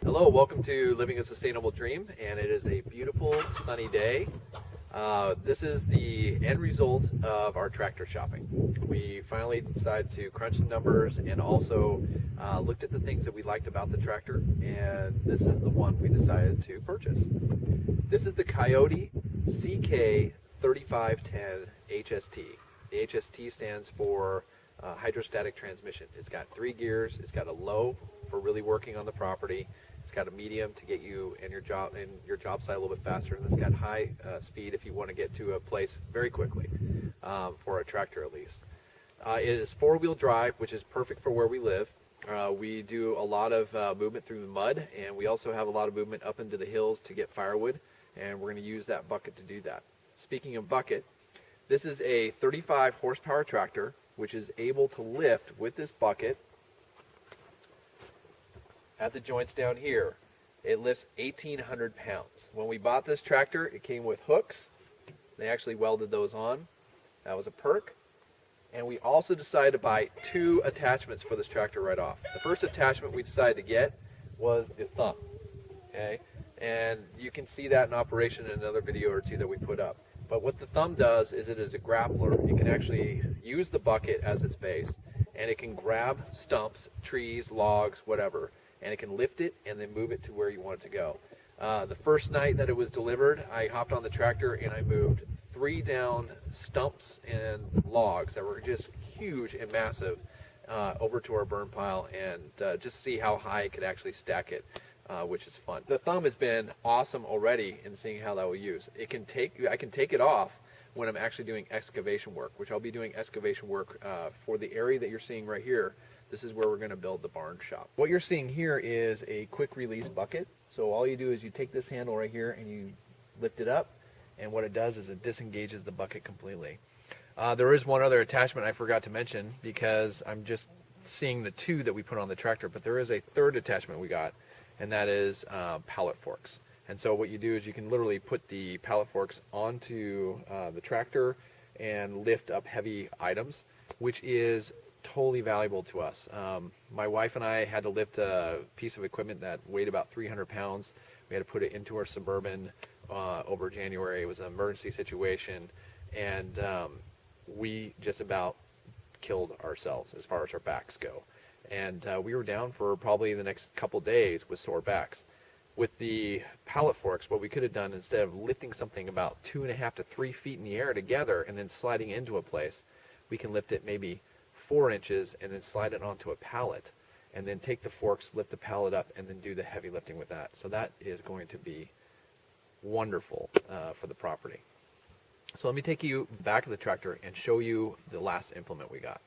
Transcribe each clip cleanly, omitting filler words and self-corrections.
Hello, welcome to Living a Sustainable Dream, and it is a beautiful sunny day. This is the end result of our tractor shopping. We finally decided to crunch the numbers and also looked at the things that we liked about the tractor, and this is the one we decided to purchase. This is the Kioti CK3510 HST. The HST stands for hydrostatic transmission. It's got 3 gears, it's got a low for really working on the property. It's got a medium to get you and your job site a little bit faster, and it's got high speed if you want to get to a place very quickly, for a tractor at least. It is 4-wheel drive, which is perfect for where we live. We do a lot of movement through the mud, and we also have a lot of movement up into the hills to get firewood, and we're going to use that bucket to do that. Speaking of bucket, this is a 35 horsepower tractor, which is able to lift with this bucket. At the joints down here, it lifts 1,800 pounds. When we bought this tractor, it came with hooks. They actually welded those on. That was a perk. And we also decided to buy 2 attachments for this tractor right off. The first attachment we decided to get was the thumb. Okay? And you can see that in operation in another video or 2 that we put up. But what the thumb does is it is a grappler. It can actually use the bucket as its base, and it can grab stumps, trees, logs, whatever, and it can lift it and then move it to where you want it to go. The first night that it was delivered, I hopped on the tractor and I moved 3 down stumps and logs that were just huge and massive over to our burn pile, and just see how high it could actually stack it, which is fun. The thumb has been awesome already in seeing how that will use. I can take it off when I'm actually doing excavation work, which I'll be doing excavation work for the area that you're seeing right here. This is where we're going to build the barn shop. What you're seeing here is a quick release bucket. So all you do is you take this handle right here and you lift it up, and what it does is it disengages the bucket completely. There is one other attachment I forgot to mention because I'm just seeing the 2 that we put on the tractor, but there is a 3rd attachment we got, and that is Pallet Forks. And so what you do is you can literally put the Pallet Forks onto the tractor and lift up heavy items, which is totally valuable to us. My wife and I had to lift a piece of equipment that weighed about 300 pounds. We had to put it into our Suburban over January. It was an emergency situation, and we just about killed ourselves as far as our backs go. And we were down for probably the next couple days with sore backs. With the Pallet Forks, what we could have done, instead of lifting something about 2.5 to 3 feet in the air together and then sliding into a place, we can lift it maybe 4 inches and then slide it onto a pallet, and then take the forks, lift the pallet up, and then do the heavy lifting with that. So that is going to be wonderful for the property. So let me take you back to the tractor and show you the last implement we got.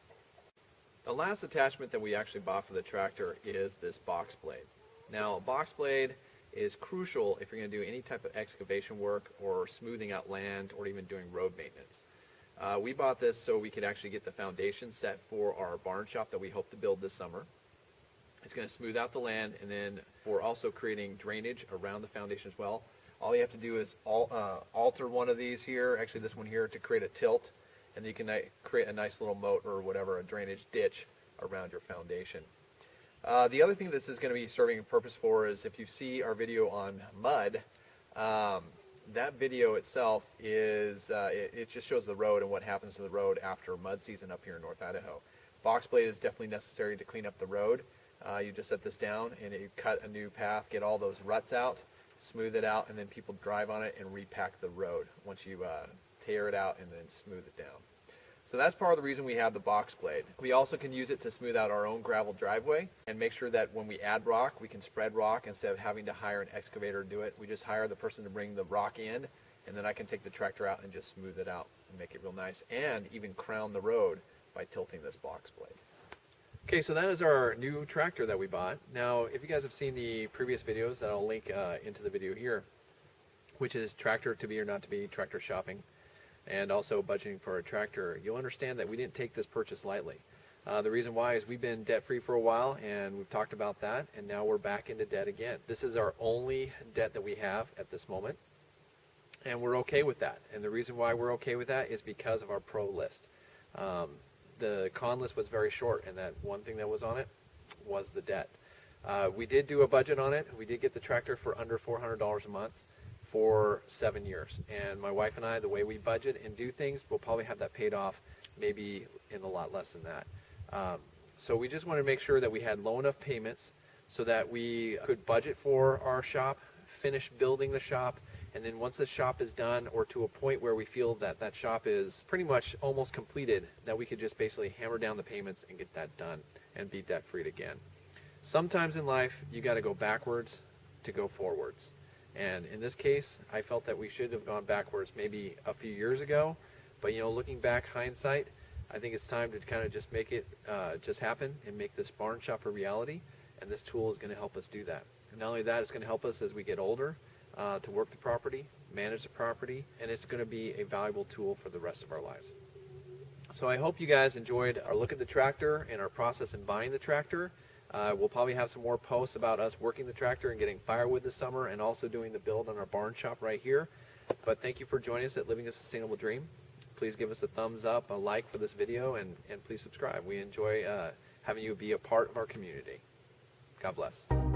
The last attachment that we actually bought for the tractor is this box blade. Now, a box blade is crucial if you're going to do any type of excavation work or smoothing out land or even doing road maintenance. We bought this so we could actually get the foundation set for our barn shop that we hope to build this summer. It's going to smooth out the land, and then we're also creating drainage around the foundation as well. All you have to do is alter one of these here, actually this one here, to create a tilt, and you can create a nice little moat or whatever, a drainage ditch around your foundation. The other thing this is going to be serving a purpose for is, if you see our video on mud, that video itself is, it just shows the road and what happens to the road after mud season up here in North Idaho. Box blade is definitely necessary to clean up the road. You just set this down and you cut a new path, get all those ruts out, smooth it out, and then people drive on it and repack the road once you tear it out and then smooth it down. So that's part of the reason we have the box blade. We also can use it to smooth out our own gravel driveway and make sure that when we add rock, we can spread rock instead of having to hire an excavator to do it. We just hire the person to bring the rock in, and then I can take the tractor out and just smooth it out and make it real nice, and even crown the road by tilting this box blade. Okay, so that is our new tractor that we bought. Now, if you guys have seen the previous videos that I'll link into the video here, which is tractor to be or not to be, tractor shopping, and also budgeting for a tractor, you'll understand that we didn't take this purchase lightly. The reason why is we've been debt-free for a while, and we've talked about that, and now we're back into debt again. This is our only debt that we have at this moment, and we're okay with that. And the reason why we're okay with that is because of our pro list. The con list was very short, and that one thing that was on it was the debt. We did do a budget on it. We did get the tractor for under $400 a month for 7 years. And my wife and I, the way we budget and do things, we'll probably have that paid off maybe in a lot less than that. So we just wanted to make sure that we had low enough payments so that we could budget for our shop, finish building the shop, and then once the shop is done, or to a point where we feel that that shop is pretty much almost completed, that we could just basically hammer down the payments and get that done and be debt free again. Sometimes in life, you got to go backwards to go forwards. And in this case, I felt that we should have gone backwards maybe a few years ago. But you know, looking back, hindsight, I think it's time to kind of just make it just happen and make this barn shop a reality. And this tool is going to help us do that. And not only that, it's going to help us as we get older to work the property, manage the property, and it's going to be a valuable tool for the rest of our lives. So I hope you guys enjoyed our look at the tractor and our process in buying the tractor. We'll probably have some more posts about us working the tractor and getting firewood this summer, and also doing the build on our barn shop right here. But thank you for joining us at Living a Sustainable Dream. Please give us a thumbs up, a like for this video, and please subscribe. We enjoy having you be a part of our community. God bless.